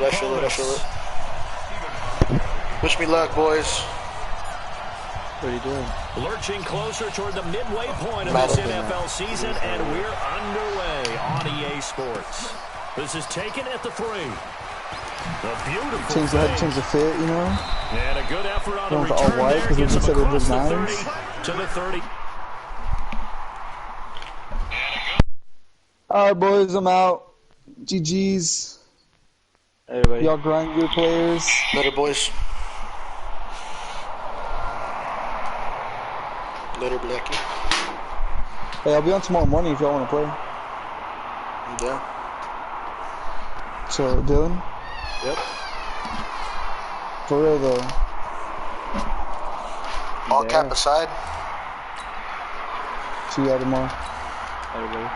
I feel it. Wish me luck, boys. What are you doing? Lurching closer toward the midway point of this NFL season, and we're underway on EA Sports. This is taken at the 3. The beautiful change the fit, you know? And a good effort on the return all white, there. Gets him across the 30 to the 30. Alright, boys, I'm out. GG's. Everybody. Y'all grind good players. Later, boys. Later, Blackie. Hey, I'll be on tomorrow morning if y'all want to play. Yeah. So, Dylan? Yep. For real, though. All cap aside. See y'all tomorrow. Everybody.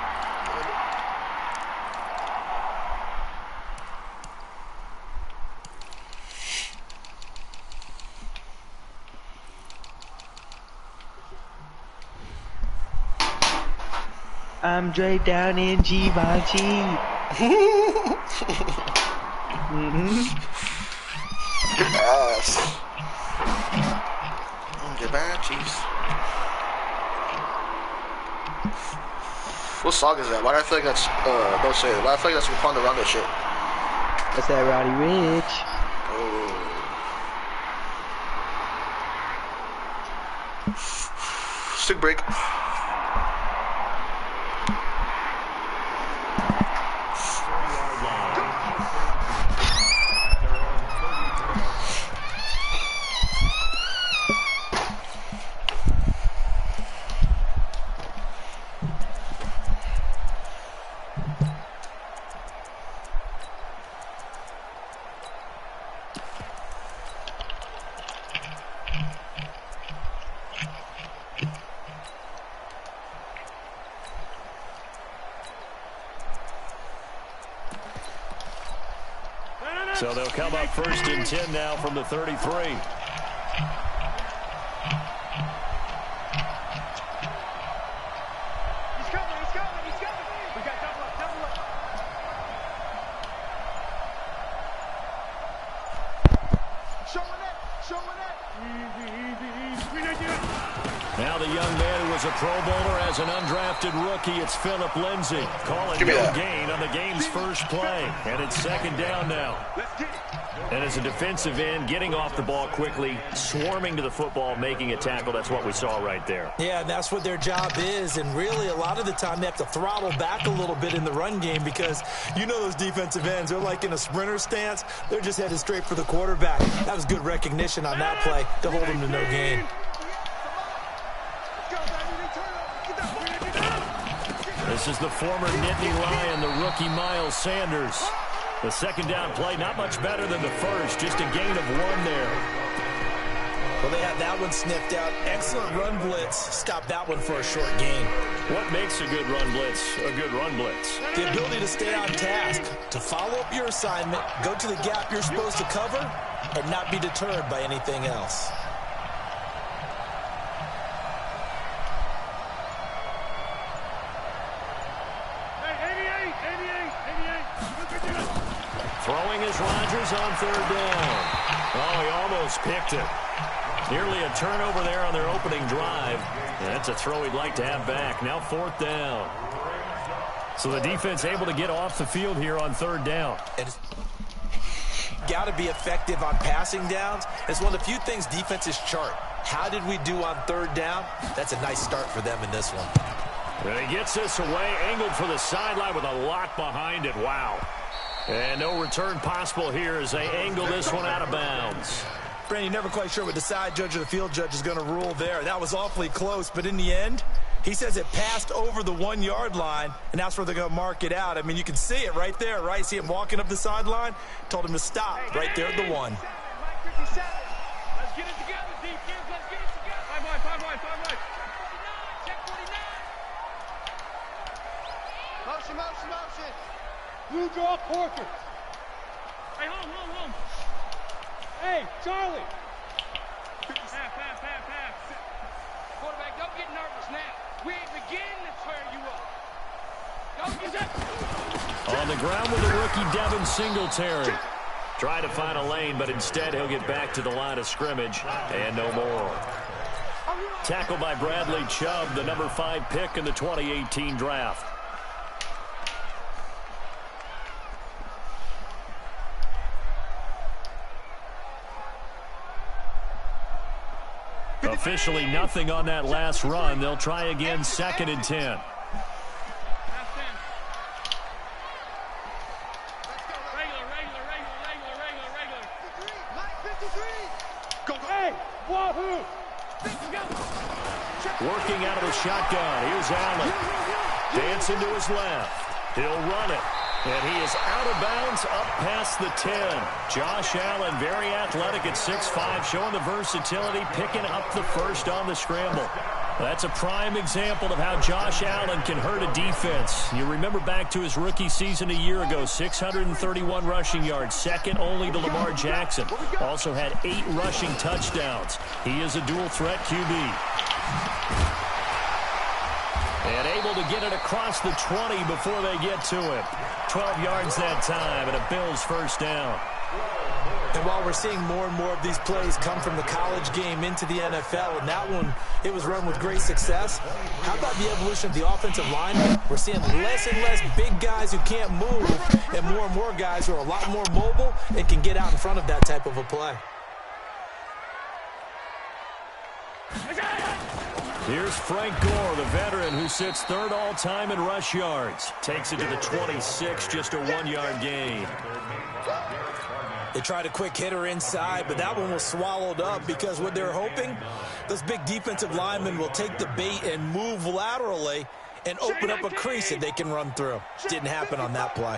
I'm Dre down in Givenchy. Ass. Givenchy's. What song is that? Why do I feel like that's don't say it. Why do I feel like that's Rapunzel Rondo shit? That's that Roddy Rich. Oh. Stick break. So they'll come up 1st and 10 now from the 33. He's coming. We got double up. Showing it. Easy. Now the young man who was a Pro Bowler as an undrafted rookie, it's Phillip Lindsay. Calling no gain on the game's first play. And it's 2nd down now. And as a defensive end, getting off the ball quickly, swarming to the football, making a tackle, that's what we saw right there. Yeah, and that's what their job is. And really, a lot of the time, they have to throttle back a little bit in the run game because you know those defensive ends, they're like in a sprinter stance. They're just headed straight for the quarterback. That was good recognition on that play to hold him to no gain. This is the former Nittany Lion, the rookie Miles Sanders. The 2nd down play, not much better than the first, just a gain of 1 there. Well, they had that one sniffed out. Excellent run blitz. Stop that one for a short gain. What makes a good run blitz a good run blitz? The ability to stay on task, to follow up your assignment, go to the gap you're supposed to cover, and not be deterred by anything else. Throwing is Rodgers on 3rd down. Oh, he almost picked it. Nearly a turnover there on their opening drive. And that's a throw he'd like to have back. Now 4th down. So the defense able to get off the field here on 3rd down. It's got to be effective on passing downs. It's one of the few things defenses chart. How did we do on 3rd down? That's a nice start for them in this one. And he gets this away, angled for the sideline with a lot behind it. Wow. And no return possible here as they angle this one out of bounds. Brandon, never quite sure what the side judge or the field judge is going to rule there. That was awfully close, but in the end, he says it passed over the 1-yard line, and that's where they're going to mark it out. I mean, you can see it right there, right? See him walking up the sideline? Told him to stop right there at the 1. Let's get it together, defense. Let's get it together. 5 wide. Check 49. Motion. Blue draw, Porter. Hey, home. Hey, Charlie. Pass. Quarterback, don't get nervous now. We ain't beginning to tear you up. Don't get that. On the ground with the rookie Devin Singletary. Try to find a lane, but instead he'll get back to the line of scrimmage and no more. Tackled by Bradley Chubb, the number 5 pick in the 2018 draft. Officially nothing on that last run. They'll try again, 2nd and 10. Working out of the shotgun. Here's Allen. Dancing to his left. He'll run it. And he is out of bounds up past the 10. Josh Allen, very athletic at 6'5", showing the versatility, picking up the first on the scramble. That's a prime example of how Josh Allen can hurt a defense. You remember back to his rookie season a year ago, 631 rushing yards, second only to Lamar Jackson. Also had 8 rushing touchdowns. He is a dual-threat QB. And able to get it across the 20 before they get to him. 12 yards that time, and a Bills first down. And while we're seeing more and more of these plays come from the college game into the NFL, and that one, it was run with great success, how about the evolution of the offensive line? We're seeing less and less big guys who can't move, and more guys who are a lot more mobile and can get out in front of that type of a play. Here's Frank Gore, the veteran who sits 3rd all-time in rush yards. Takes it to the 26, just a 1-yard gain. They tried a quick hitter inside, but that one was swallowed up because what they're hoping, those big defensive linemen will take the bait and move laterally and open up a crease that they can run through. Didn't happen on that play.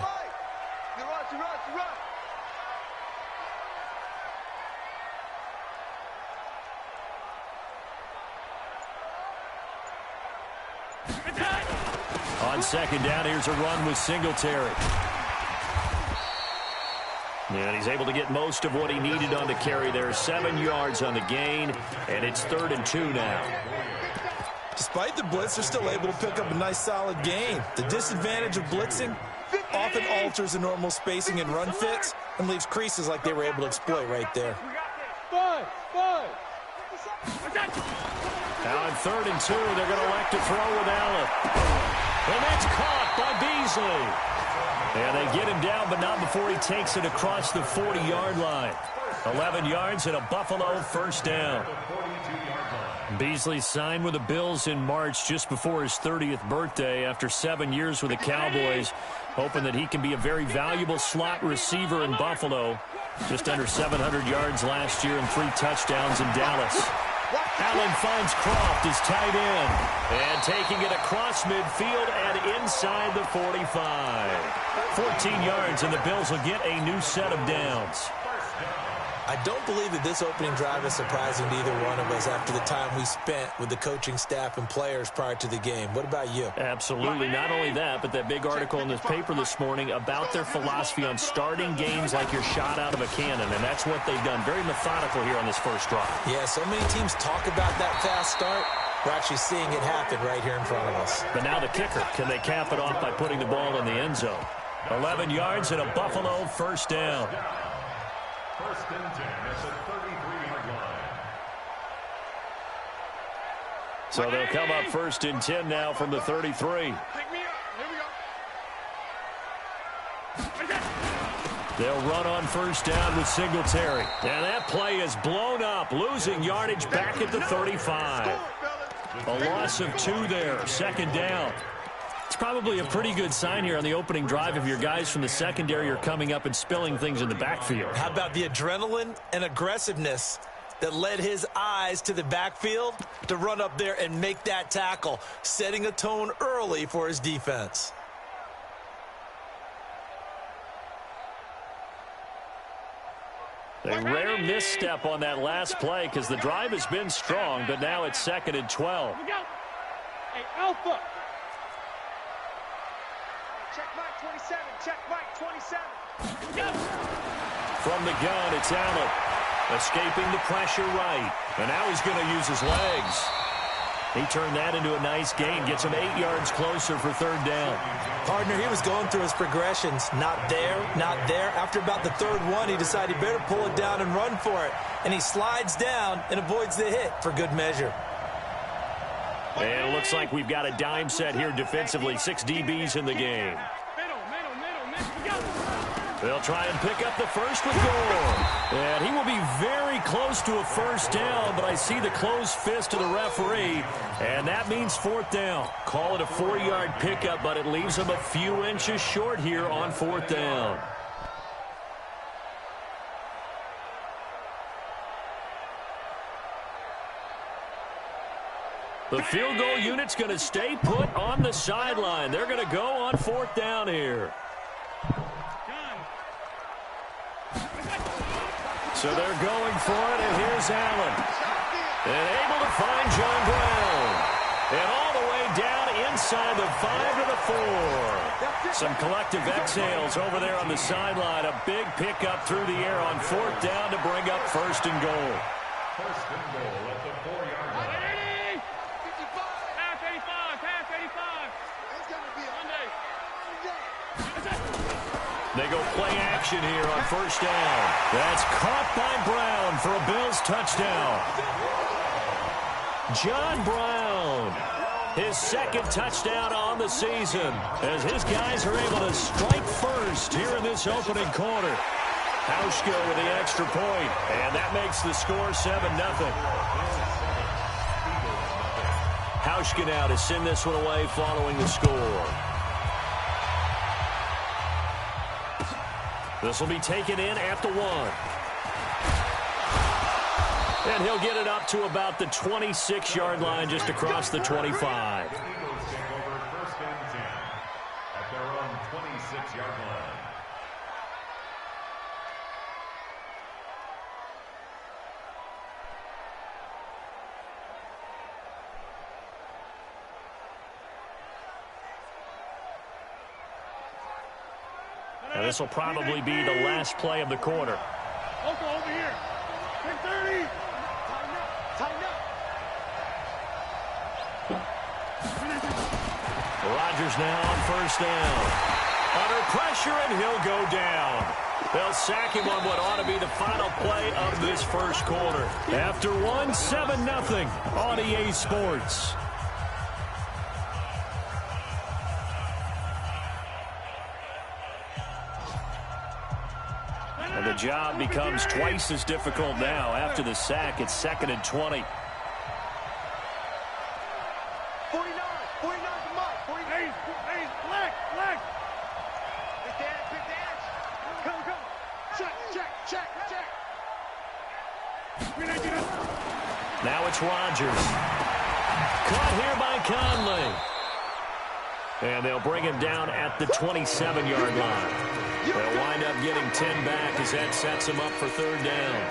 On 2nd down, here's a run with Singletary. And he's able to get most of what he needed on the carry there. 7 yards on the gain, and it's 3rd and 2 now. Despite the blitz, they're still able to pick up a nice solid gain. The disadvantage of blitzing often alters the normal spacing and run fits and leaves creases like they were able to exploit right there. Now on 3rd and 2, they're going to elect to throw with Allen. And that's caught by Beasley. And they get him down, but not before he takes it across the 40-yard line. 11 yards and a Buffalo first down. Beasley signed with the Bills in March just before his 30th birthday after 7 years with the Cowboys, hoping that he can be a very valuable slot receiver in Buffalo. Just under 700 yards last year and 3 touchdowns in Dallas. Allen finds Croft, his tight end, and taking it across midfield and inside the 45. 14 yards, and the Bills will get a new set of downs. I don't believe that this opening drive is surprising to either one of us after the time we spent with the coaching staff and players prior to the game. What about you? Absolutely. Not only that, but that big article in this paper this morning about their philosophy on starting games like you're shot out of a cannon, and that's what they've done. Very methodical here on this first drive. Yeah, so many teams talk about that fast start. We're actually seeing it happen right here in front of us. But now the kicker. Can they cap it off by putting the ball in the end zone? 11 yards and a Buffalo first down. First and 10 at the 33-yard line. So they'll come up 1st and 10 now from the 33. Pick me up. Here we go. They'll run on first down with Singletary. And that play is blown up, losing yardage back at the 35. A loss of 2 there, 2nd down. It's probably a pretty good sign here on the opening drive if your guys from the secondary are coming up and spilling things in the backfield. How about the adrenaline and aggressiveness that led his eyes to the backfield to run up there and make that tackle, setting a tone early for his defense. A rare misstep on that last play because the drive has been strong, but now it's 2nd and 12. Here we go. Hey, Alpha. Check Mike 27. Check Mike 27. Here we go. From the gun, it's Allen. Escaping the pressure right. And now he's going to use his legs. He turned that into a nice gain, gets him 8 yards closer for third down. Partner, he was going through his progressions. Not there, not there. After about the third one, he decided he better pull it down and run for it. And he slides down and avoids the hit for good measure. And it looks like we've got a dime set here defensively. 6 DBs in the game. They'll try and pick up the first with Gore. And he will be very close to a first down, but I see the closed fist of the referee, and that means fourth down. Call it a 4-yard pickup, but it leaves him a few inches short here on fourth down. The field goal unit's going to stay put on the sideline. They're going to go on fourth down here. So they're going for it, and here's Allen. And able to find John Brown. And all the way down inside the 5 to the 4. Some collective exhales over there on the sideline. A big pickup through the air on fourth down to bring up first and goal. First and goal at the 4-yard line. Pass 85, pass 85. It's going to be Monday. They go play action here on first down. That's caught by Brown for a Bills touchdown. John Brown, his second touchdown on the season, as his guys are able to strike first here in this opening quarter. Hauschka with the extra point, and that makes the score 7-0. Hauschka now to send this one away following the score. This will be taken in at the 1. And he'll get it up to about the 26-yard line, just across the 25. Eagles take over first and 10 at their own 26-yard line. Now this will probably be the last play of the quarter. Local over here. 10-30. Tighten up. Rodgers now on first down. Under pressure, and he'll go down. They'll sack him on what ought to be the final play of this first quarter. After one, 7-0 on EA Sports. And the job becomes twice as difficult now. After the sack, it's 2nd and 20. 49 to Mike. 48. Hey, leg. Big dash. Go. Check. Now it's Rodgers. Caught here by Conley. And they'll bring him down at the 27-yard line. They'll wind up getting 10 back as that sets him up for third down.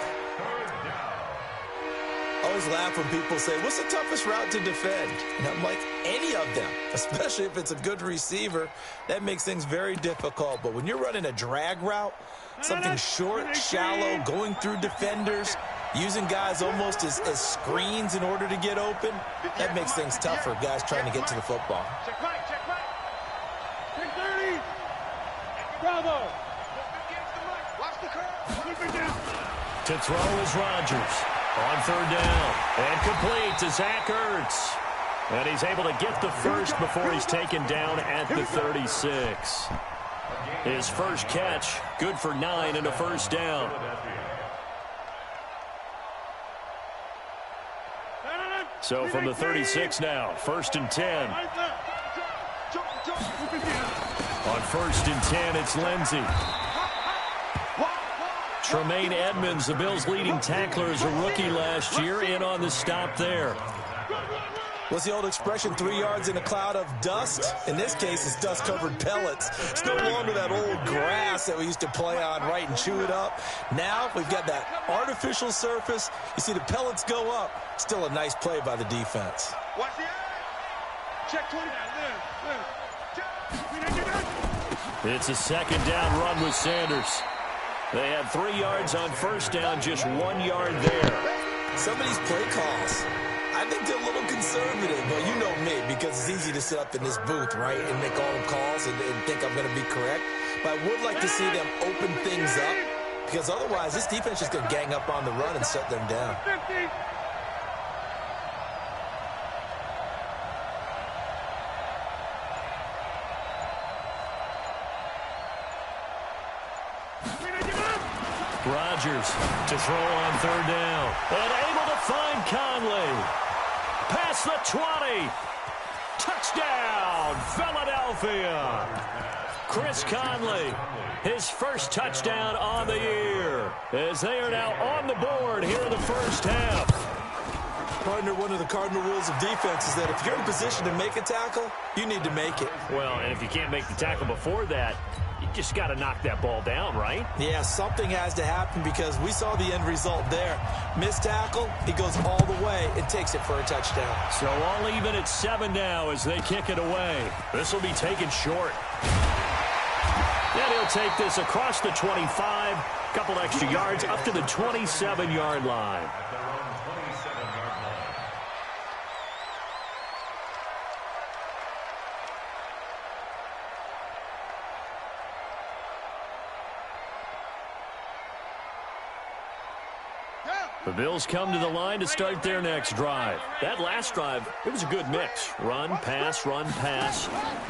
I always laugh when people say, what's the toughest route to defend? And I'm like, any of them, especially if it's a good receiver. That makes things very difficult. But when you're running a drag route, something short, shallow, going through defenders, using guys almost as screens in order to get open, that makes things tough for guys trying to get to the football. Check right. 10-30. Bravo. Watch the curve. To throw is Rodgers. On third down. And complete to Zach Ertz. And he's able to get the first before he's taken down at the 36. His first catch, good for 9 and a first down. So from the 36 now, 1st and 10. On 1st and 10, it's Lindsey. Tremaine Edmonds, the Bills' leading tackler as a rookie last year, in on the stop there. What's the old expression, 3 yards in a cloud of dust? In this case, it's dust-covered pellets. It's no longer that old grass that we used to play on, right, and chew it up. Now we've got that artificial surface. You see the pellets go up. Still a nice play by the defense. Watch the eye. Check 20. It's a 2nd down run with Sanders. They had 3 yards on first down, just 1 yard there. Some of these play calls, I think they're a little conservative. Well, you know me, because it's easy to sit up in this booth, right, and make all the calls and think I'm going to be correct. But I would like to see them open things up, because otherwise this defense is going to gang up on the run and shut them down. Rodgers to throw on third down. And able to find Conley. Past the 20. Touchdown, Philadelphia. Chris Conley, his first touchdown on the year, as they are now on the board here in the first half. Partner, one of the cardinal rules of defense is that if you're in a position to make a tackle, you need to make it. Well, and if you can't make the tackle before that, you just got to knock that ball down, right? Yeah, something has to happen, because we saw the end result there. Missed tackle, he goes all the way and takes it for a touchdown. So all even at 7 now as they kick it away. This will be taken short. Then he'll take this across the 25, couple extra yards up to the 27-yard line. The Bills come to the line to start their next drive. That last drive, it was a good mix. Run, pass,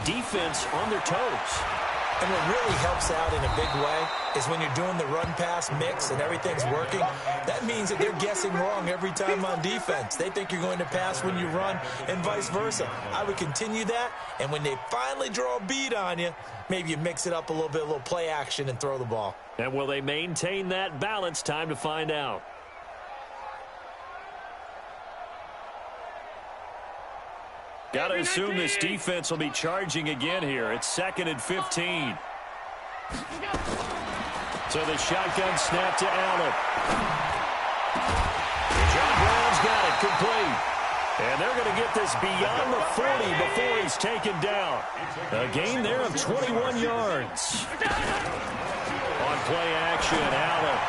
defense on their toes. And what really helps out in a big way is when you're doing the run-pass mix and everything's working, that means that they're guessing wrong every time on defense. They think you're going to pass when you run and vice versa. I would continue that, and when they finally draw a bead on you, maybe you mix it up a little bit, a little play action, and throw the ball. And will they maintain that balance? Time to find out. Got to assume this defense will be charging again here. It's 2nd and 15. So the shotgun snap to Allen. John Brown's got it complete. And they're going to get this beyond the 40 before he's taken down. A gain there of 21 yards. On play action, Allen.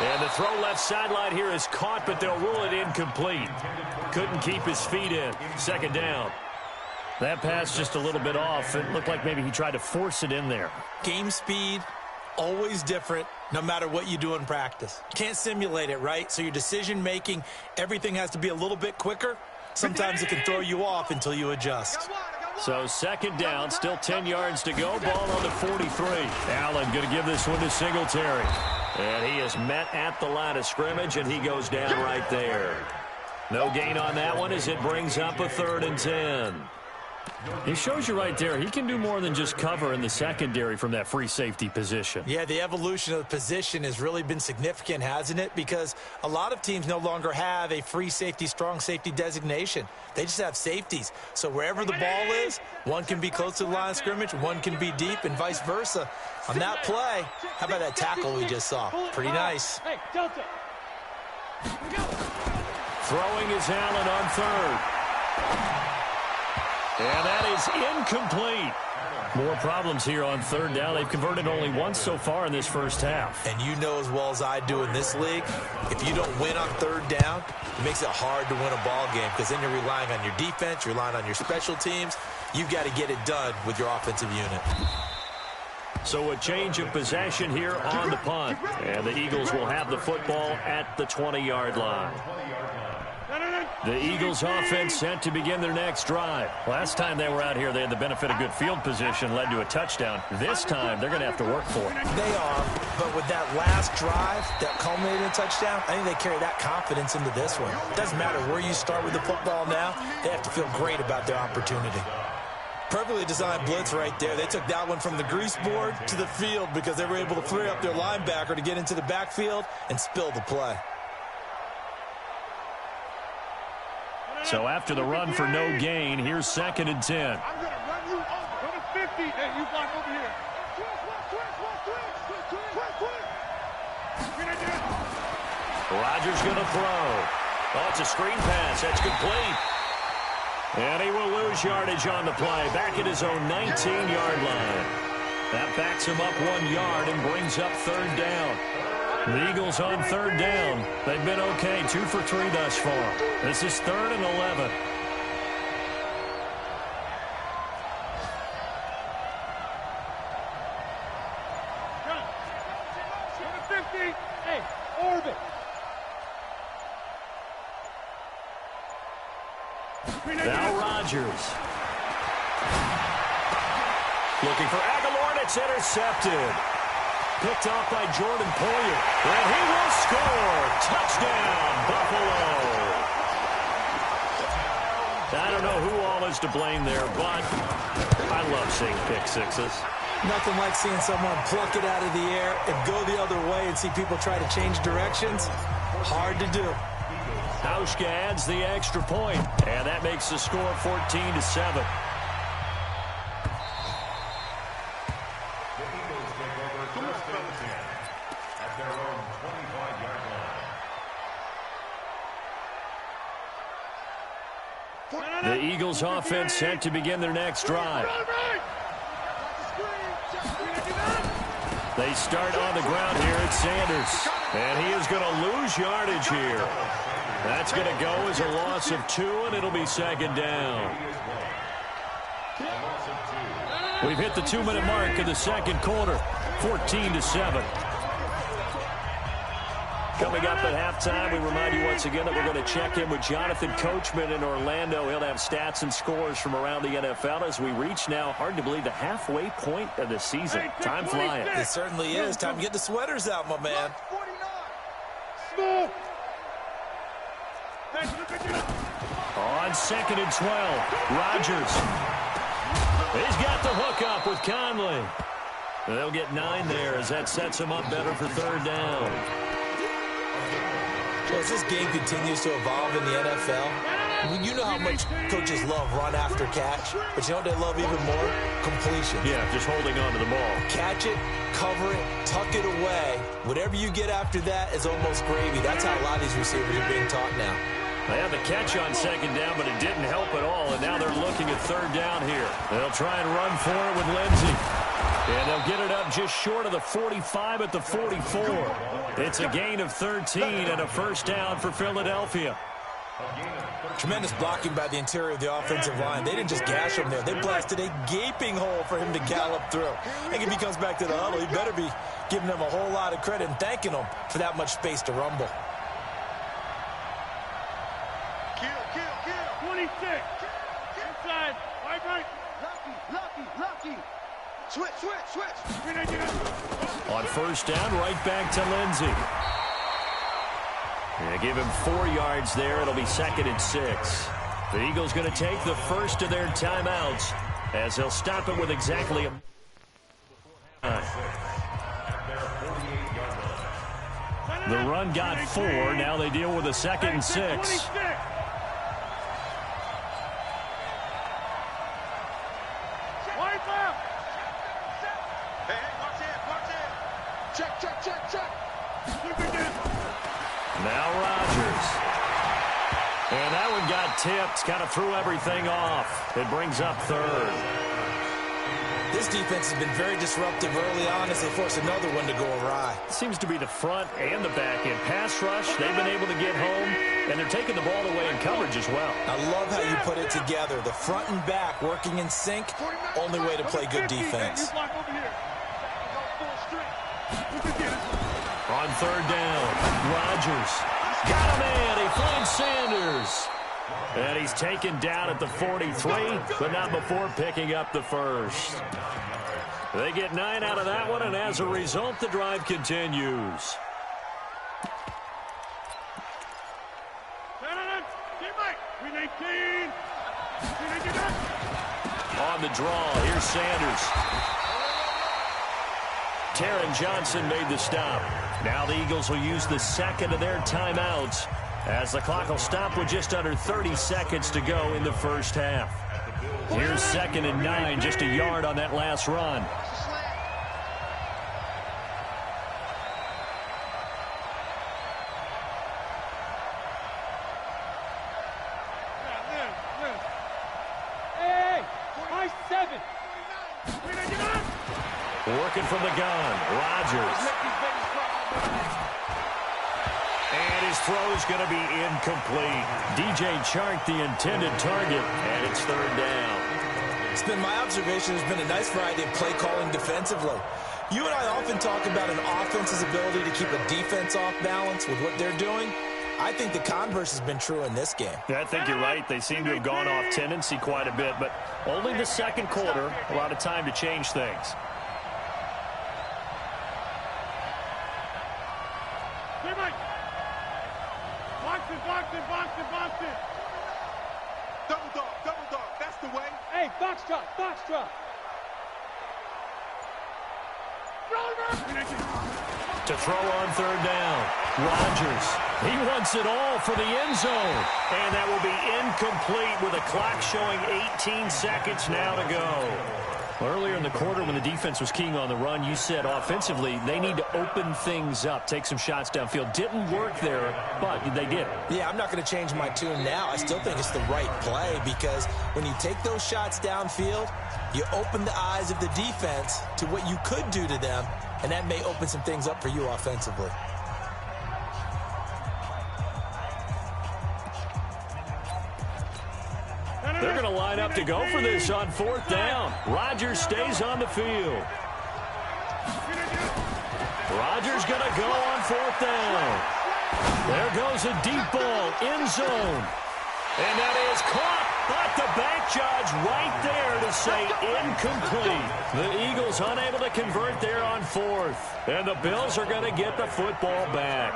And the throw left sideline here is caught, but they'll rule it incomplete. Couldn't keep his feet in. 2nd down. That pass just a little bit off. It looked like maybe he tried to force it in there. Game speed, always different, no matter what you do in practice. Can't simulate it, right? So your decision-making, everything has to be a little bit quicker. Sometimes it can throw you off until you adjust. So 2nd down, still 10 yards to go. Ball on the 43. Allen going to give this one to Singletary. And he is met at the line of scrimmage, and he goes down right there. No gain on that one as it brings up a 3rd and 10. He shows you right there, he can do more than just cover in the secondary from that free safety position. Yeah, the evolution of the position has really been significant, hasn't it? Because a lot of teams no longer have a free safety, strong safety designation. They just have safeties. So wherever the ball is, one can be close to the line of scrimmage, one can be deep, and vice versa. On that play, how about that tackle we just saw? Pretty nice. Hey, Delta. Throwing is Allen on 3rd. And that is incomplete. More problems here on 3rd down. They've converted only once so far in this first half. And you know as well as I do in this league, if you don't win on 3rd down, it makes it hard to win a ball game, because then you're relying on your defense, you're relying on your special teams. You've got to get it done with your offensive unit. So a change of possession here on the punt. And the Eagles will have the football at the 20-yard line. The Eagles offense set to begin their next drive. Last time they were out here, they had the benefit of good field position, led to a touchdown. This time, they're going to have to work for it. They are, but with that last drive that culminated in a touchdown, I think they carry that confidence into this one. It doesn't matter where you start with the football now, they have to feel great about their opportunity. Perfectly designed blitz right there. They took that one from the grease board to the field because they were able to free up their linebacker to get into the backfield and spill the play. So after the run for no gain, here's 2nd and 10. I'm going to run you off. Go to 50. Hey, you block over here. Rodgers going to throw. Oh, it's a screen pass. That's complete. And he will lose yardage on the play. Back at his own 19-yard line. That backs him up 1 yard and brings up 3rd down. The Eagles on third down. They've been okay, 2 for 3 thus far. This is 3rd and 11. Hey, orbit. Now Rodgers. Looking for Aguilar, and it's intercepted. Picked off by Jordan Poyer. And he will score. Touchdown, Buffalo. I don't know who all is to blame there, but I love seeing pick sixes. Nothing like seeing someone pluck it out of the air and go the other way and see people try to change directions. Hard to do. Hauschka adds the extra point, and that makes the score 14-7. The Eagles offense set to begin their next drive. They start on the ground here at Sanders. And he is going to lose yardage here. That's going to go as a loss of 2, and it'll be 2nd down. We've hit the 2-minute mark of the 2nd quarter, 14-7. Coming up at halftime, we remind you once again that we're going to check in with Jonathan Coachman in Orlando. He'll have stats and scores from around the NFL as we reach now, hard to believe, the halfway point of the season. Time flying. It certainly is. Time to get the sweaters out, my man. On 2nd and 12, Rodgers. He's got the hook up with Conley. They'll get 9 there as that sets him up better for 3rd down. Well, as this game continues to evolve in the NFL, you know how much coaches love run after catch, but you know what they love even more? Completion. Yeah, just holding on to the ball. Catch it, cover it, tuck it away. Whatever you get after that is almost gravy. That's how a lot of these receivers are being taught now. They had the catch on 2nd down, but it didn't help at all, and now they're looking at 3rd down here. They'll try and run for it with Lindsey. And they'll get it up just short of the 45 at the 44. It's a gain of 13 and a 1st down for Philadelphia. Tremendous blocking by the interior of the offensive line. They didn't just gash him there. They blasted a gaping hole for him to gallop through. I think if he comes back to the huddle, he better be giving them a whole lot of credit and thanking them for that much space to rumble. 26. Inside. Right. Lucky. Switch. On 1st down, right back to Lindsey. They give him 4 yards there. It'll be 2nd and 6. The Eagles going to take the first of their timeouts as they'll stop it with exactly a... The run got 4. Now they deal with a 2nd and 6. Now Rodgers. And that one got tipped, kind of threw everything off. It brings up 3rd. This defense has been very disruptive early on as they force another one to go awry. Seems to be the front and the back end. Pass rush, they've been able to get home, and they're taking the ball away in coverage as well. I love how you put it together. The front and back working in sync, only way to play good defense. On 3rd down, Rodgers. Got him in. He finds Sanders. And he's taken down at the 43, but not before picking up the 1st. They get 9 out of that one, and as a result, the drive continues. On the draw, here's Sanders. Taron Johnson made the stop. Now the Eagles will use the 2nd of their timeouts as the clock will stop with just under 30 seconds to go in the 1st half. Here's 2nd and 9, just a yard on that last run. Working from the gun, Rodgers. his throw is going to be incomplete. DJ Chark, the intended target, and it's third down. It's been my observation there's been a nice variety of play calling defensively. You and I often talk about an offense's ability to keep a defense off balance with what they're doing. I think the converse has been true in this game. Yeah, I think you're right. They seem to have gone off tendency quite a bit, but only the second quarter, a lot of time to change things. Box it. Double dog, that's the way. Hey, box drop. To throw on third down, Rodgers. He wants it all for the end zone. And that will be incomplete with a clock showing 18 seconds now to go. Earlier in the quarter when the defense was keying on the run, you said offensively they need to open things up, take some shots downfield. Didn't work there, but they did. Yeah, I'm not going to change my tune now. I still think it's the right play because when you take those shots downfield, you open the eyes of the defense to what you could do to them, and that may open some things up for you offensively. They're going to line up to go for this on fourth down. Rodgers stays on the field. Rodgers going to go on fourth down. There goes a deep ball, end zone. And that is caught, but the back judge right there to say incomplete. The Eagles unable to convert there on fourth. And the Bills are going to get the football back.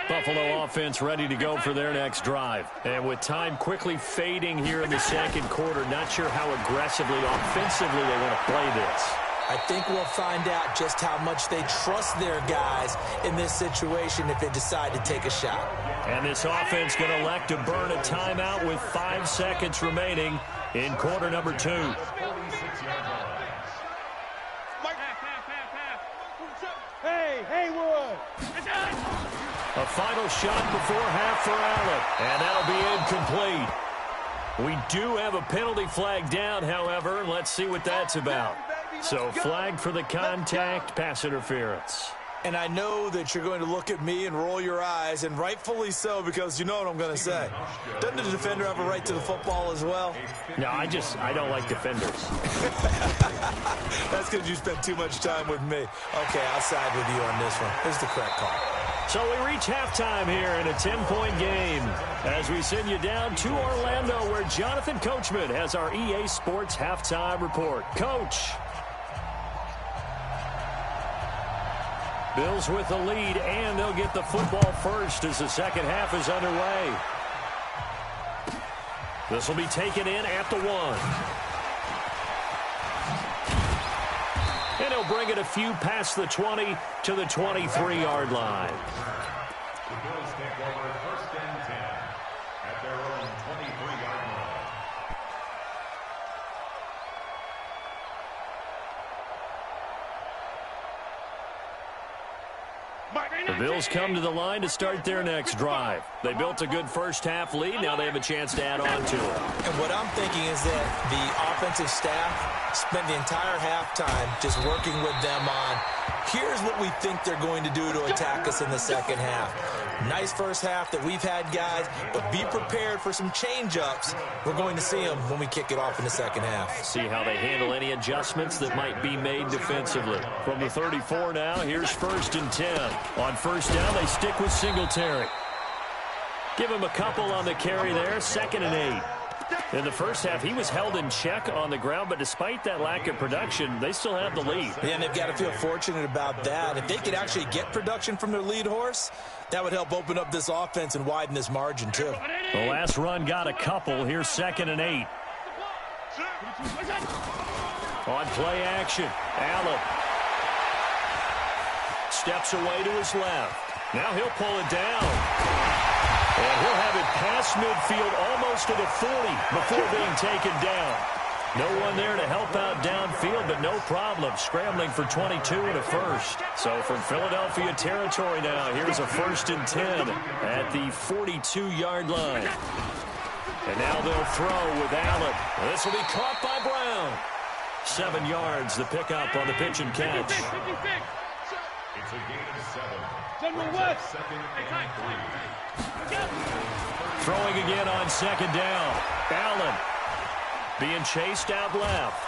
Buffalo offense ready to go for their next drive. And with time quickly fading here in the second quarter, not sure how aggressively, offensively they want to play this. I think we'll find out just how much they trust their guys in this situation if they decide to take a shot. And this offense going to elect to burn a timeout with 5 seconds remaining in quarter number 2. Hey, Haywood! A final shot before half for Allen, and that'll be incomplete. We do have a penalty flag down, however, and let's see what that's about. So flag for the contact, pass interference. And I know that you're going to look at me and roll your eyes, and rightfully so, because you know what I'm going to say. Doesn't the defender have a right to the football as well? No, I don't like defenders. That's because you spent too much time with me. Okay, I'll side with you on this one. Here's the correct call. So we reach halftime here in a 10-point game as we send you down to Orlando where Jonathan Coachman has our EA Sports halftime report. Coach. Bills with the lead, and they'll get the football first as the second half is underway. This will be taken in at the 1. And he'll bring it a few past the 20 to the 23-yard line. The Bills take over first and 10 at their own 23-yard line. The Bills come to the line to start their next drive. They built a good first-half lead. Now they have a chance to add on to it. And what I'm thinking is that the offensive staff spent the entire halftime just working with them on, here's what we think they're going to do to attack us in the second half. Nice first half that we've had, guys, but be prepared for some change-ups. We're going to see them when we kick it off in the second half. See how they handle any adjustments that might be made defensively. From the 34 now, here's first and 10. On first down, they stick with Singletary. Give him a couple on the carry there, 2nd and 8. In the first half, he was held in check on the ground, but despite that lack of production, they still have the lead. Yeah, and they've got to feel fortunate about that. If they could actually get production from their lead horse, that would help open up this offense and widen this margin, too. The last run got a couple. Here's 2nd and 8. On play action, Allen steps away to his left. Now he'll pull it down. And he'll have it past midfield almost to the 40 before being taken down. No one there to help out downfield, but no problem. Scrambling for 22 and a first. So from Philadelphia territory now, here's a 1st and 10 at the 42-yard line. And now they'll throw with Allen. This will be caught by Brown. 7 yards, the pickup on the pitch and catch. 56. It's a gain of 7. General West. Second and 3. Throwing again on second down. Allen being chased out left.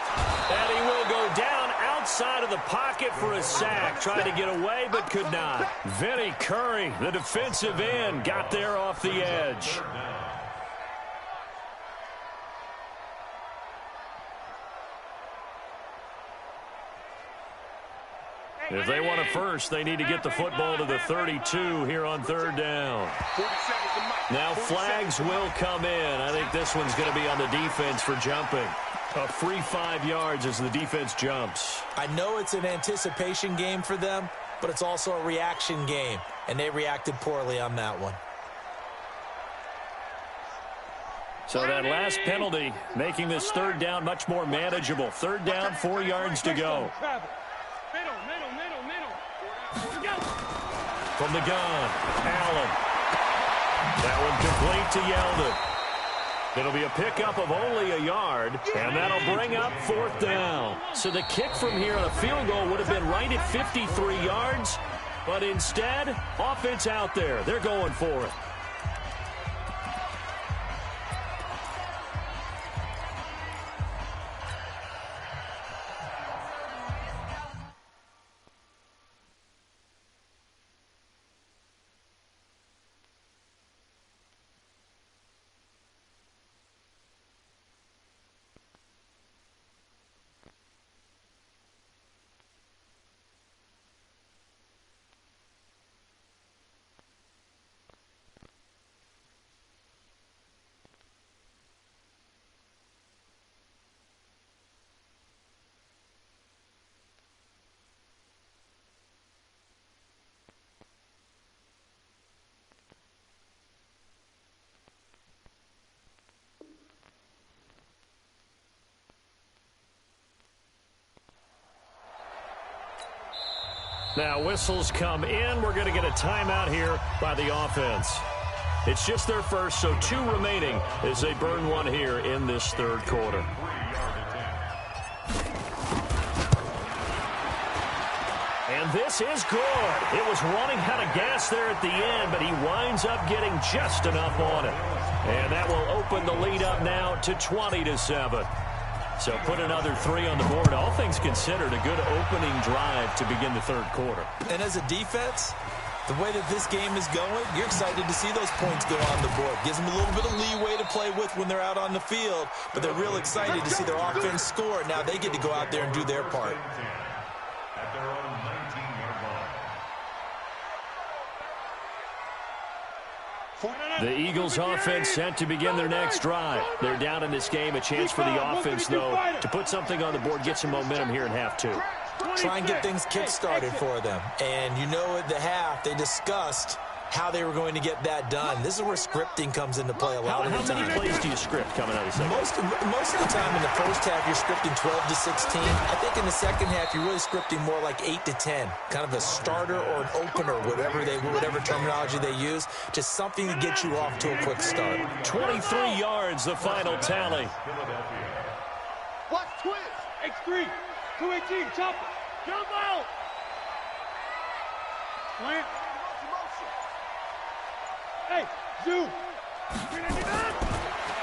And he will go down outside of the pocket for a sack. Tried to get away but could not. Vinny Curry, the defensive end, got there off the edge. If they want a first, they need to get the football to the 32 here on third down. Now flags will come in. I think this one's going to be on the defense for jumping. A free 5 yards as the defense jumps. I know it's an anticipation game for them, but it's also a reaction game, and they reacted poorly on that one. So that last penalty making this third down much more manageable. Third down, 4 yards to go. From the gun, Allen. That one complete to Yeldon. It'll be a pickup of only a yard, and that'll bring up fourth down. So the kick from here on a field goal would have been right at 53 yards, but instead, offense out there. They're going for it. Now whistles come in. We're going to get a timeout here by the offense. It's just their first, so 2 remaining as they burn one here in this third quarter. And this is good. It was running out of gas there at the end, but he winds up getting just enough on it. And that will open the lead up now to 20-7. So put another 3 on the board. All things considered, a good opening drive to begin the third quarter. And as a defense, the way that this game is going, you're excited to see those points go on the board. Gives them a little bit of leeway to play with when they're out on the field, but they're real excited to see their offense score. Now they get to go out there and do their part. At their own 19-yard line. The Eagles offense set to begin their next drive. They're down in this game. A chance for the offense, though, to put something on the board, get some momentum here in half 2. Try and get things kick-started for them. And you know at the half, they discussed how they were going to get that done. This is where scripting comes into play a lot of the time. How many plays do you script coming out of the second? Most of the time in the first half, you're scripting 12 to 16. I think in the second half, you're really scripting more like 8 to 10. Kind of a starter or an opener, whatever terminology they use. Just something to get you off to a quick start. 23 yards, the final tally. Watch twist. X3. 218. Chop it. Jump out. Plant. Hey, zoom.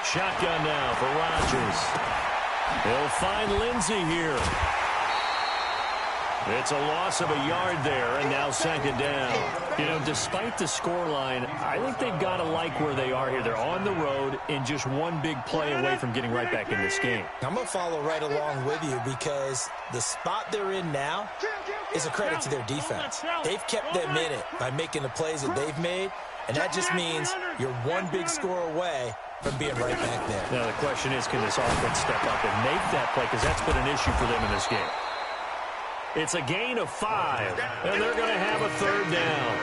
Shotgun now for Rodgers. He'll find Lindsey here. It's a loss of a yard there, and now second down. You know, despite the scoreline, I think they've got to like where they are here. They're on the road and just one big play away from getting right back in this game. I'm going to follow right along with you because the spot they're in now is a credit to their defense. They've kept them in it by making the plays that they've made, and that just means you're one big score away from being right back there. Now, the question is, can this offense step up and make that play? Because that's been an issue for them in this game. It's a gain of 5, and they're going to have a third down.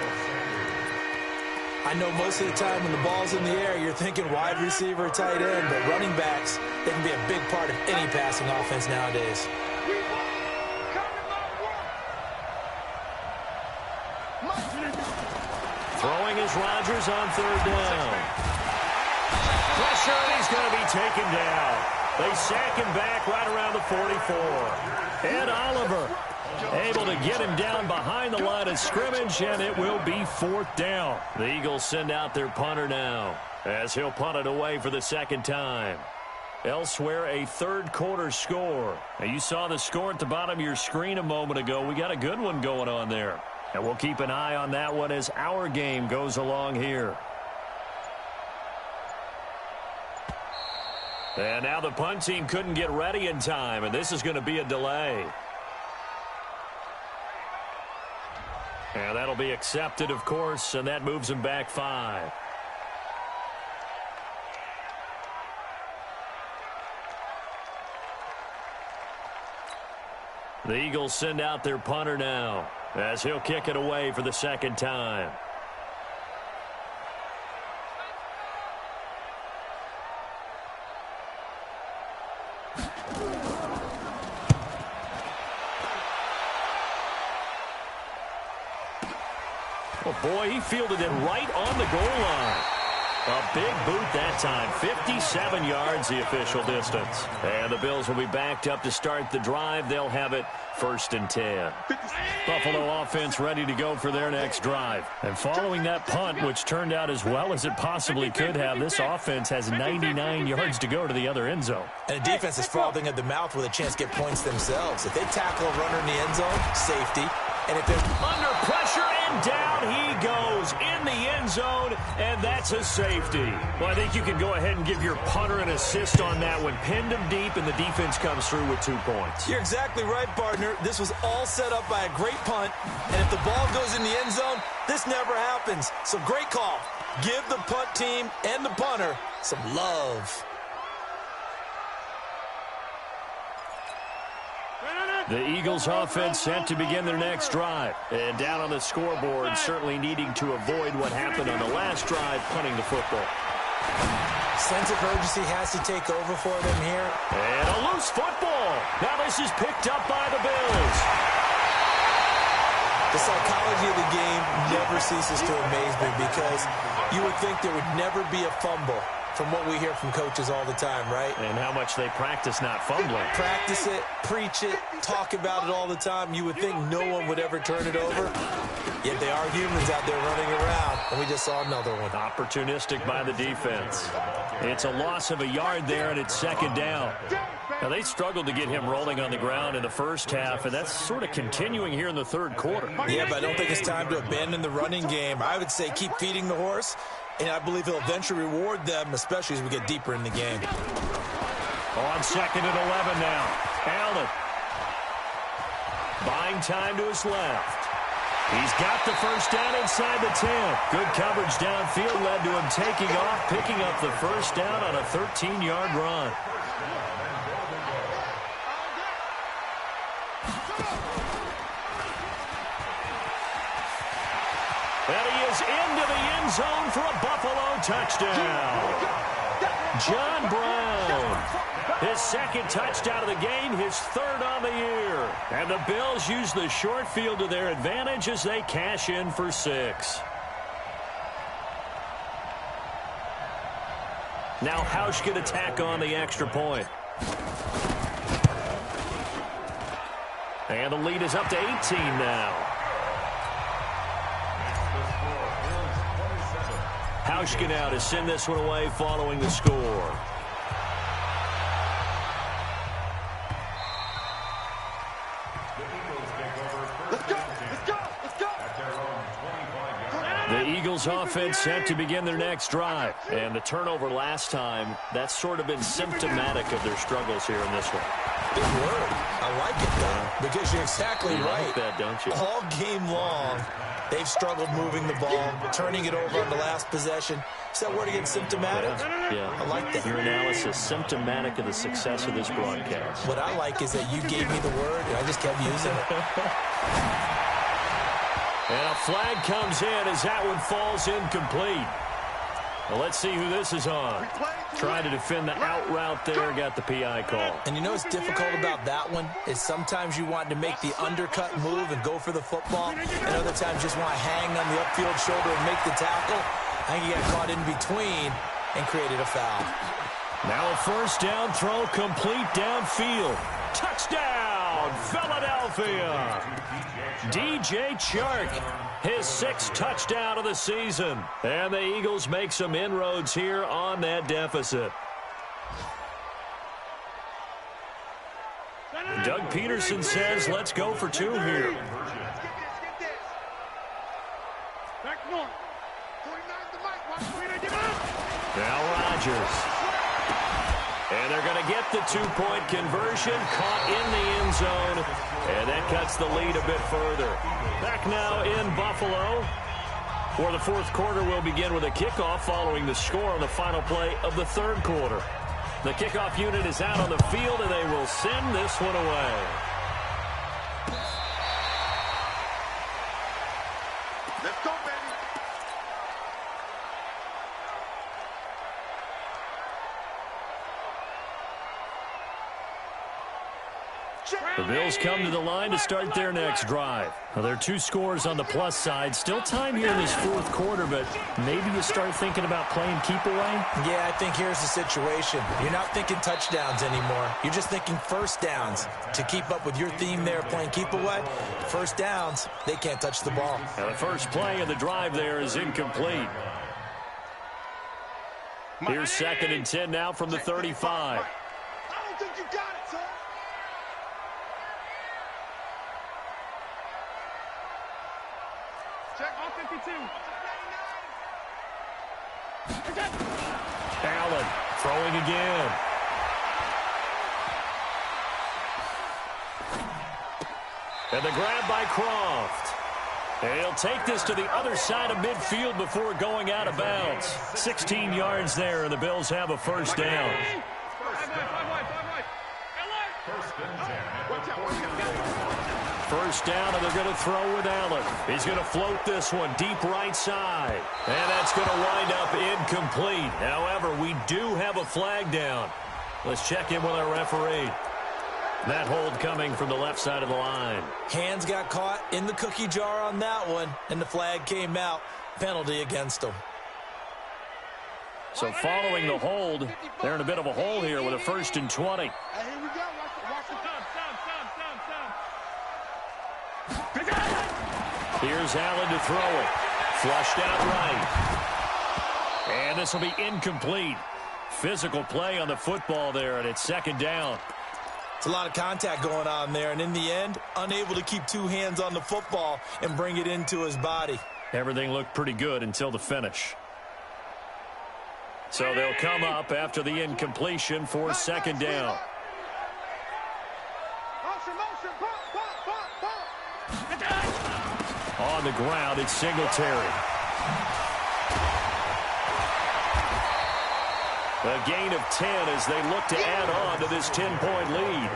I know most of the time when the ball's in the air, you're thinking wide receiver, tight end, but running backs, they can be a big part of any passing offense nowadays. Throwing is Rodgers on third down. pressure, and he's going to be taken down. They sack him back right around the 44. Ed Oliver able to get him down behind the line of scrimmage, and it will be 4th down. The Eagles send out their punter now, as he'll punt it away for the second time. Elsewhere, a third-quarter score. Now, you saw the score at the bottom of your screen a moment ago. We got a good one going on there. And we'll keep an eye on that one as our game goes along here. And now the punt team couldn't get ready in time, and this is going to be a delay. And that'll be accepted, of course, and that moves him back 5. The Eagles send out their punter now, as he'll kick it away for the second time. Oh, boy, he fielded it right on the goal line. A big boot that time. 57 yards, the official distance. And the Bills will be backed up to start the drive. They'll have it 1st and 10. Buffalo offense ready to go for their next drive. And following that punt, which turned out as well as it possibly could have, this offense has 99 yards to go to the other end zone. And the defense is frothing at the mouth with a chance to get points themselves. If they tackle a runner in the end zone, safety. And if they're under pressure, and down he goes in the end zone, and that's a safety. Well, I think you can go ahead and give your punter an assist on that one. Pinned him deep, and the defense comes through with 2 points. You're exactly right, partner. This was all set up by a great punt, and if the ball goes in the end zone, this never happens. So great call. Give the punt team and the punter some love. The Eagles offense set to begin their next drive. And down on the scoreboard, certainly needing to avoid what happened on the last drive, punting the football. Sense of urgency has to take over for them here. And a loose football. Now this is picked up by the Bills. The psychology of the game never ceases to amaze me because you would think there would never be a fumble from what we hear from coaches all the time, right? And how much they practice not fumbling. Practice it, preach it, talk about it all the time. You would think no one would ever turn it over. Yet they are humans out there running around, and we just saw another one. Opportunistic by the defense. It's a loss of a yard there, and it's 2nd down. Now, they struggled to get him rolling on the ground in the first half, and that's sort of continuing here in the 3rd quarter. Yeah, but I don't think it's time to abandon the running game. I would say keep feeding the horse, and I believe he'll eventually reward them, especially as we get deeper in the game. On 2nd and 11 now. Allen. Buying time to his left. He's got the first down inside the 10. Good coverage downfield led to him taking off, picking up the first down on a 13-yard run. And he is into the end zone for a Buffalo touchdown. John Brown, his 2nd touchdown of the game, his 3rd on the year. And the Bills use the short field to their advantage as they cash in for 6. Now Hausch can attack on the extra point. And the lead is up to 18 now. Hauschka now to send this one away following the score. The Eagles offense set to begin their next drive. And the turnover last time, that's sort of been symptomatic of their struggles here in this one. Big word. I like it, though, because you're exactly right. Like that, don't you? All game long, they've struggled moving the ball, turning it over on the last possession. Is that word again, symptomatic? Yeah. I like that. Your analysis, symptomatic of the success of this broadcast. What I like is that you gave me the word, and I just kept using it. And a flag comes in as that one falls incomplete. Well, let's see who this is on. Trying to defend the out route there, got the PI call. And you know what's difficult about that one is sometimes you want to make the undercut move and go for the football, and other times just want to hang on the upfield shoulder and make the tackle. I think he got caught in between, and created a foul. Now a first down throw complete downfield. Touchdown, Philadelphia. DJ Chark, his 6th touchdown of the season. And the Eagles make some inroads here on that deficit. Doug Peterson says, let's go for 2 here. Now Rodgers. And they're going to get the 2-point conversion, caught in the end zone, and that cuts the lead a bit further. Back now in Buffalo, for the 4th quarter will begin with a kickoff following the score on the final play of the 3rd quarter. The kickoff unit is out on the field, and they will send this one away. Let's go, baby. The Bills come to the line to start their next drive. Now, there are 2 scores on the plus side. Still time here in this 4th quarter, but maybe you start thinking about playing keep away? Yeah, I think here's the situation. You're not thinking touchdowns anymore. You're just thinking first downs. To keep up with your theme there, playing keep away, first downs, they can't touch the ball. Now, the first play of the drive there is incomplete. Here's 2nd and 10 now from the 35. I don't think you got it, son. Check on 52. Allen throwing again. And the grab by Croft. And he'll take this to the other side of midfield before going out of bounds. 16 yards there, and the Bills have a first down. First down, and they're going to throw with Allen. He's going to float this one deep right side. And that's going to wind up incomplete. However, we do have a flag down. Let's check in with our referee. That hold coming from the left side of the line. Hands got caught in the cookie jar on that one, and the flag came out. Penalty against them. So following the hold, they're in a bit of a hole here with a 1st and 20. Hey, here we go. Watch the Here's Allen to throw it. Flushed out right. And this will be incomplete. Physical play on the football there, and it's 2nd down. It's a lot of contact going on there, and in the end, unable to keep 2 hands on the football and bring it into his body. Everything looked pretty good until the finish. So they'll come up after the incompletion for 2nd down. On the ground, it's Singletary. A gain of 10 as they look to add on to this 10-point lead.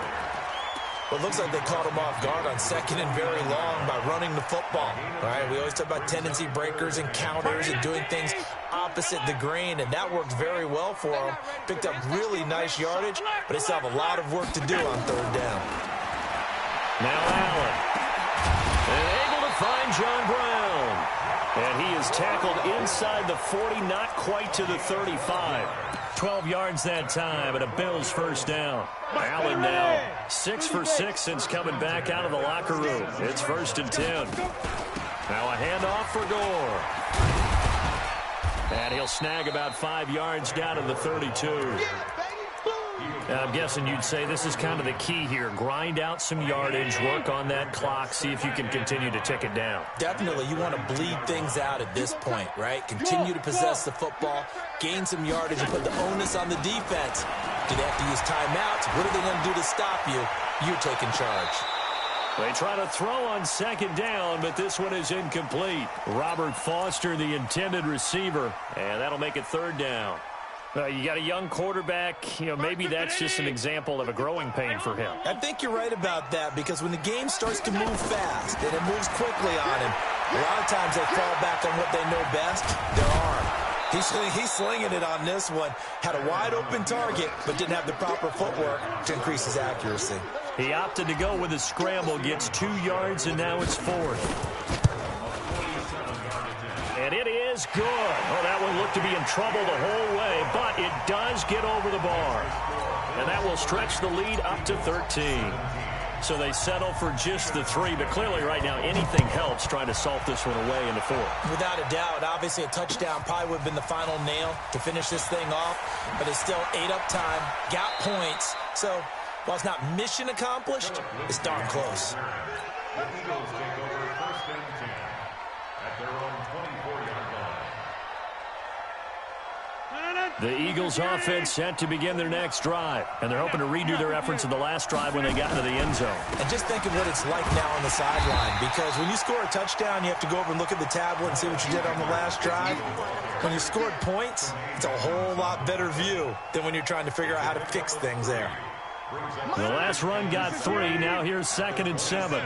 Well, it looks like they caught him off guard on 2nd and very long by running the football. All right, we always talk about tendency breakers and counters and doing things opposite the grain, and that worked very well for him. Picked up really nice yardage, but they still have a lot of work to do on 3rd down. Now Allen. And able to find John Brown. And he is tackled inside the 40, not quite to the 35. 12 yards that time, and a Bills first down. Allen now 6 for 6 since coming back out of the locker room. It's 1st and 10. Now a handoff for Gore. And he'll snag about 5 yards down to the 32. I'm guessing you'd say this is kind of the key here. Grind out some yardage, work on that clock, see if you can continue to tick it down. Definitely, you want to bleed things out at this point, right? Continue to possess the football, gain some yardage, and put the onus on the defense. Do they have to use timeouts? What are they going to do to stop you? You're taking charge. They try to throw on 2nd down, but this one is incomplete. Robert Foster, the intended receiver, and that'll make it 3rd down. You got a young quarterback, maybe that's just an example of a growing pain for him. I think you're right about that, because when the game starts to move fast and it moves quickly on him, a lot of times they fall back on what they know best, their arm. He's slinging it on this one. Had a wide open target, but didn't have the proper footwork to increase his accuracy. He opted to go with a scramble, gets 2 yards, and now it's 4th. And it is good. Oh, that one looked to be in trouble the whole way, but it does get over the bar. And that will stretch the lead up to 13. So they settle for just the 3, but clearly right now anything helps trying to salt this one away in the 4th. Without a doubt, obviously a touchdown probably would have been the final nail to finish this thing off, but it's still 8 up time, got points. So while it's not mission accomplished, it's darn close. The Eagles take over 1st and 10 at their own 24-yard line. The Eagles offense set to begin their next drive, and they're hoping to redo their efforts in the last drive when they got into the end zone. And just think of what it's like now on the sideline, because when you score a touchdown, you have to go over and look at the tablet and see what you did on the last drive. When you scored points, it's a whole lot better view than when you're trying to figure out how to fix things there. The last run got 3. Now here's 2nd and 7.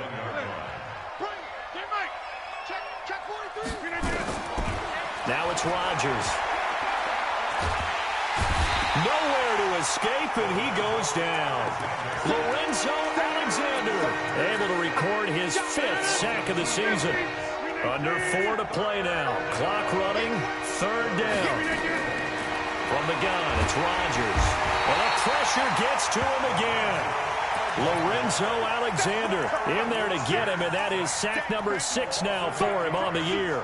Now it's Rodgers. Nowhere to escape, and he goes down. Lorenzo Alexander able to record his 5th sack of the season. Under 4 to play now. Clock running, 3rd down. From the gun, it's Rodgers. And the pressure gets to him again. Lorenzo Alexander in there to get him, and that is sack number 6 now for him on the year.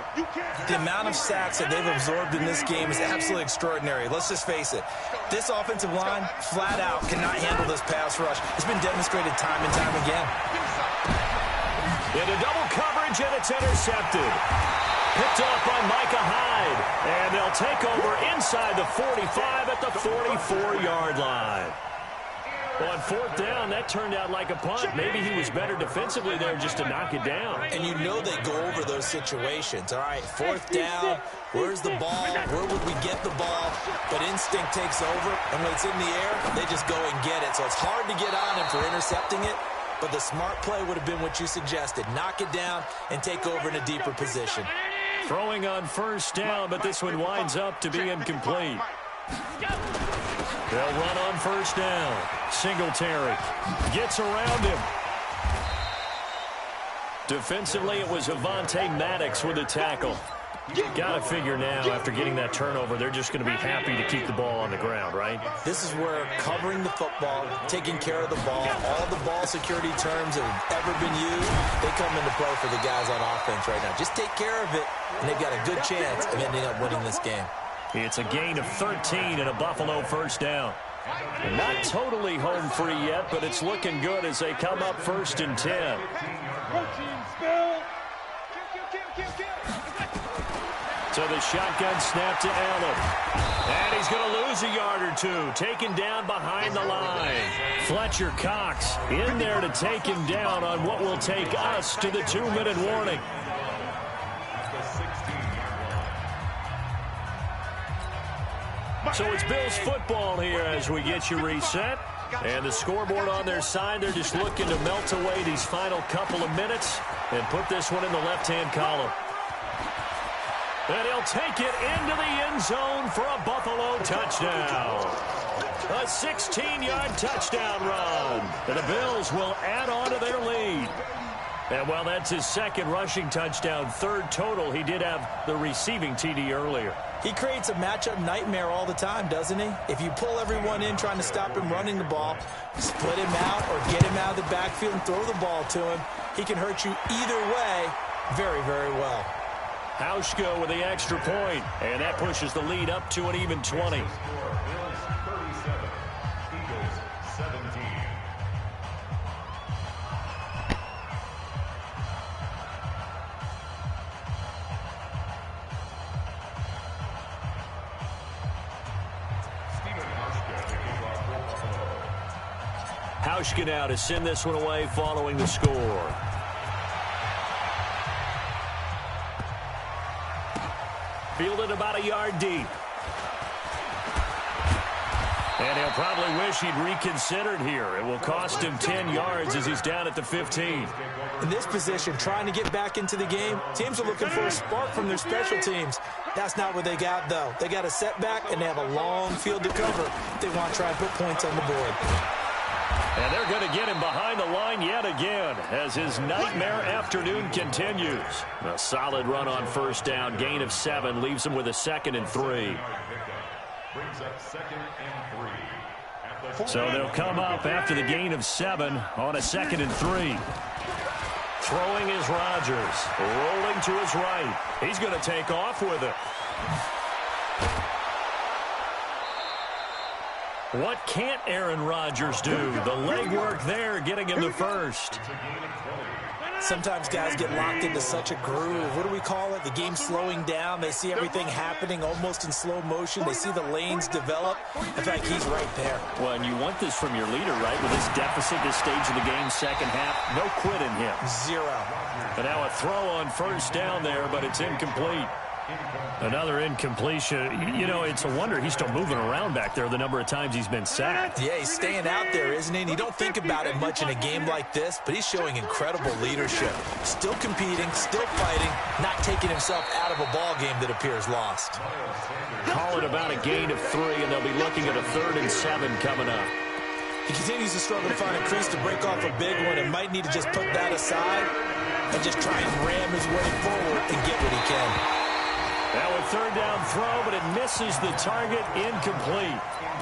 The amount of sacks that they've absorbed in this game is absolutely extraordinary. Let's just face it. This offensive line, flat out, cannot handle this pass rush. It's been demonstrated time and time again. Into double coverage, and it's intercepted. Picked off by Micah Hyde, and they'll take over inside the 45 at the 44-yard line. Well, on 4th down, that turned out like a punt. Maybe he was better defensively there just to knock it down. And you know they go over those situations. All right, 4th down, where's the ball? Where would we get the ball? But instinct takes over, and when it's in the air, they just go and get it. So it's hard to get on him for intercepting it, but the smart play would have been what you suggested. Knock it down and take over in a deeper position. Throwing on 1st down, but this one winds up to be incomplete. They'll run on 1st down. Singletary gets around him. Defensively, it was Avonte Maddox with a tackle. Got to figure now, after getting that turnover, they're just going to be happy to keep the ball on the ground, right? This is where covering the football, taking care of the ball, all the ball security terms that have ever been used, they come into play for the guys on offense right now. Just take care of it, and they've got a good chance of ending up winning this game. It's a gain of 13 and a Buffalo 1st down. Not totally home free yet, but it's looking good as they come up 1st and 10. So the shotgun snap to Allen. And he's going to lose a yard or 2. Taken down behind the line. Fletcher Cox in there to take him down on what will take us to the 2-minute warning. So it's Bills football here as we get you reset. And the scoreboard on their side, they're just looking to melt away these final couple of minutes and put this one in the left-hand column. And he'll take it into the end zone for a Buffalo touchdown. A 16-yard touchdown run. And the Bills will add on to their lead. And while that's his 2nd rushing touchdown, 3rd total, he did have the receiving TD earlier. He creates a matchup nightmare all the time, doesn't he? If you pull everyone in trying to stop him running the ball, split him out or get him out of the backfield and throw the ball to him, he can hurt you either way very, very well. Hauschka with the extra point, and that pushes the lead up to an even 20. Bills 37, Eagles 17. Hauschka now to send this one away following the score. Fielded about a yard deep. And he'll probably wish he'd reconsidered here. It will cost him 10 yards as he's down at the 15. In this position, trying to get back into the game, teams are looking for a spark from their special teams. That's not what they got, though. They got a setback, and they have a long field to cover if they want to try and put points on the board. And they're going to get him behind the line yet again as his nightmare afternoon continues. A solid run on first down. Gain of 7 leaves him with a 2nd and 3. Brings up 2nd and 3. So they'll come up after the gain of 7 on a 2nd and 3. Throwing is Rodgers. Rolling to his right. He's going to take off with it. What can't Aaron Rodgers do? The legwork there getting him the first. Sometimes guys get locked into such a groove. What do we call it? The game slowing down. They see everything happening almost in slow motion. They see the lanes develop. I feel like he's right there. Well, and you want this from your leader, right? With this deficit, this stage of the game, second half, no quit in him. 0. And now a throw on first down there, but it's incomplete. Another incompletion. You know, it's a wonder he's still moving around back there the number of times he's been sacked. Yeah, he's staying out there, isn't he? And you don't think about it much in a game like this, but he's showing incredible leadership. Still competing, still fighting, not taking himself out of a ball game that appears lost. Call it about a gain of 3, and they'll be looking at a 3rd and 7 coming up. He continues to struggle to find a crease to break off a big one and might need to just put that aside and just try and ram his way forward and get what he can. Now a 3rd down throw, but it misses the target, incomplete.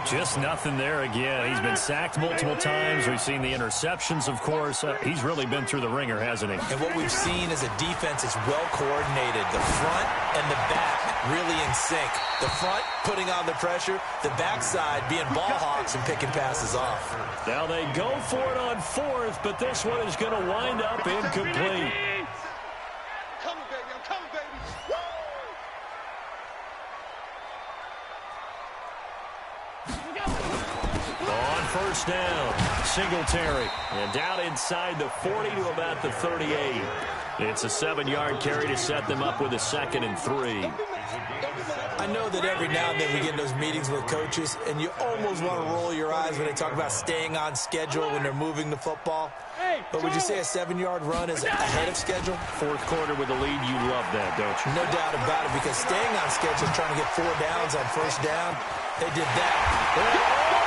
Just nothing there again. He's been sacked multiple times. We've seen the interceptions, of course. He's really been through the ringer, hasn't he? And what we've seen is a defense is well coordinated. The front and the back really in sync. The front putting on the pressure, the backside being ball hawks and picking passes off. Now they go for it on 4th, but this one is going to wind up incomplete. First down, Singletary, and down inside the 40 to about the 38. It's a 7-yard carry to set them up with a 2nd and 3. I know that every now and then we get in those meetings with coaches, and you almost want to roll your eyes when they talk about staying on schedule when they're moving the football. But would you say a 7-yard run is ahead of schedule? 4th quarter with the lead, you love that, don't you? No doubt about it, because staying on schedule, trying to get 4 downs on first down, they did that. All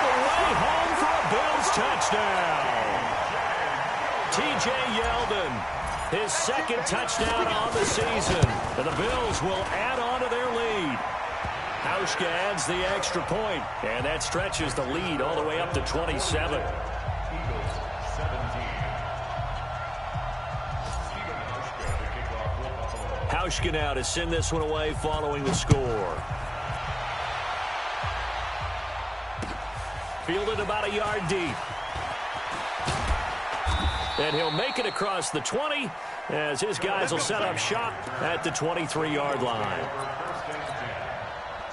the way home for a Bills touchdown. T.J. Yeldon, his 2nd touchdown on the season. And the Bills will add on to their lead. Hauschka adds the extra point, and that stretches the lead all the way up to 27. Hauschka now to send this one away following the score. Fielded about a yard deep. And he'll make it across the 20 as his guys will set up shop at the 23-yard line.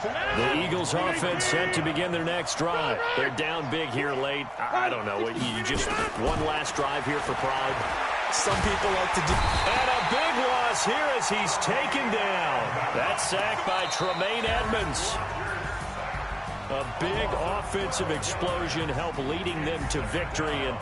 The Eagles offense set to begin their next drive. They're down big here late. I don't know. You just one last drive here for pride. Some people like to do. And a big loss here as he's taken down. That's sacked by Tremaine Edmonds. A big offensive explosion helped leading them to victory. And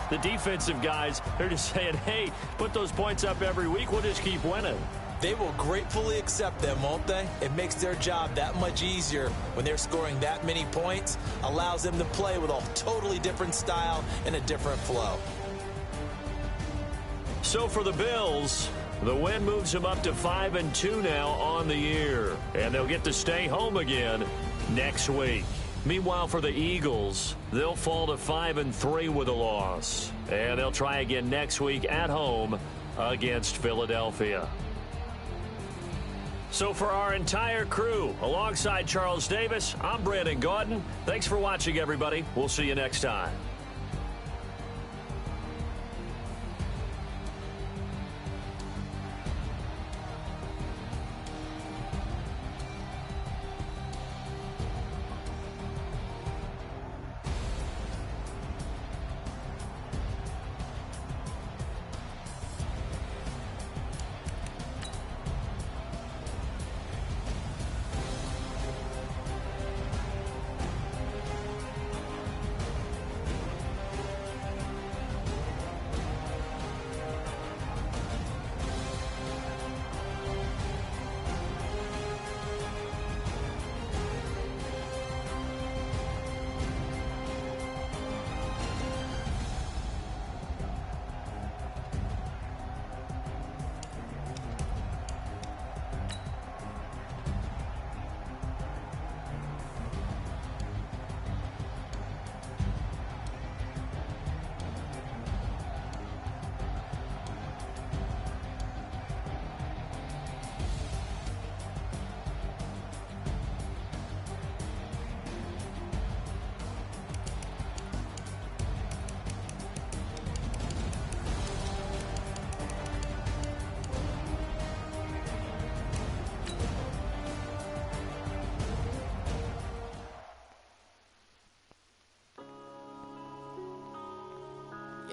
the defensive guys, they're just saying, hey, put those points up every week. We'll just keep winning. They will gratefully accept them, won't they? It makes their job that much easier when they're scoring that many points. Allows them to play with a totally different style and a different flow. So for the Bills, the win moves them up to 5-2 now on the year. And they'll get to stay home again next week. Meanwhile, for the Eagles, they'll fall to 5-3 with a loss. And they'll try again next week at home against Philadelphia. So for our entire crew, alongside Charles Davis, I'm Brandon Gaudin. Thanks for watching, everybody. We'll see you next time.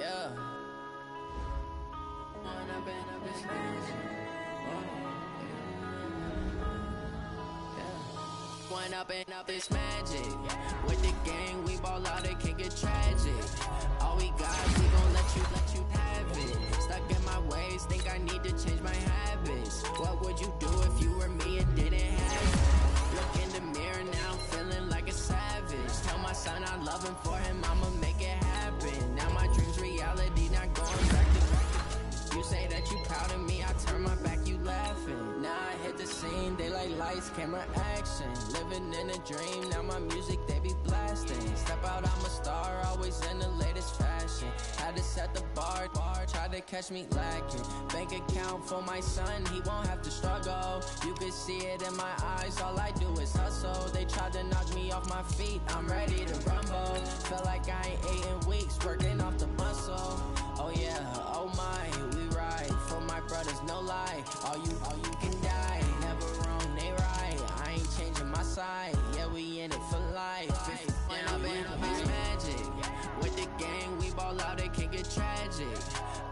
Yeah. When I've been up this magic. When up and up this magic. With the gang, we ball out, it can get tragic. All we got, we gon' let you have it. Stuck in my ways, think I need to change my habits. What would you do if you were me and didn't have it? Look in the mirror now, I'm feeling like a savage. Tell my son I love him, for him I'ma make it happen. Now my dream's reality, not going back to back. You say that you proud of me, I turn my back, you laughing. Now I hit the scene, they like lights, camera, action. Living in a dream, now my music they be blasting. Step out, I'm a star, always in the latest fashion. Had to set the bar, try to catch me lacking. Bank account for my son, he won't have to struggle. You can see it in my eyes, all I do is hustle. They tried to knock me off my feet, I'm ready to rumble. Feel like I ain't ate in weeks, working off the muscle. Oh yeah, oh my, we ride for my brothers, no lie. All you can die, never wrong, they right. I ain't changing my side, yeah, we in it for life. When I've been up this magic. With the gang, we ball out, it can get tragic.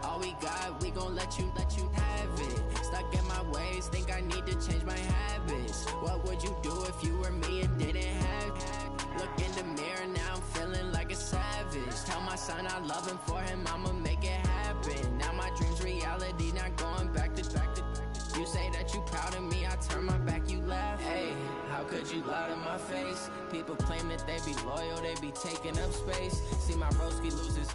All we got, we gon' let you have it. Stuck in my ways, think I need to change my habits. What would you do if you were me and didn't have it? Look in the mirror, now I'm feeling like a savage. Tell my son I love him, for him I'ma make it happen. Now my dream's reality, not going back to back to back. You say that you proud of me, I turn my back, you laugh. Hey, how could you lie to my face? People claim that they be loyal, they be taking up space. See my broski lose his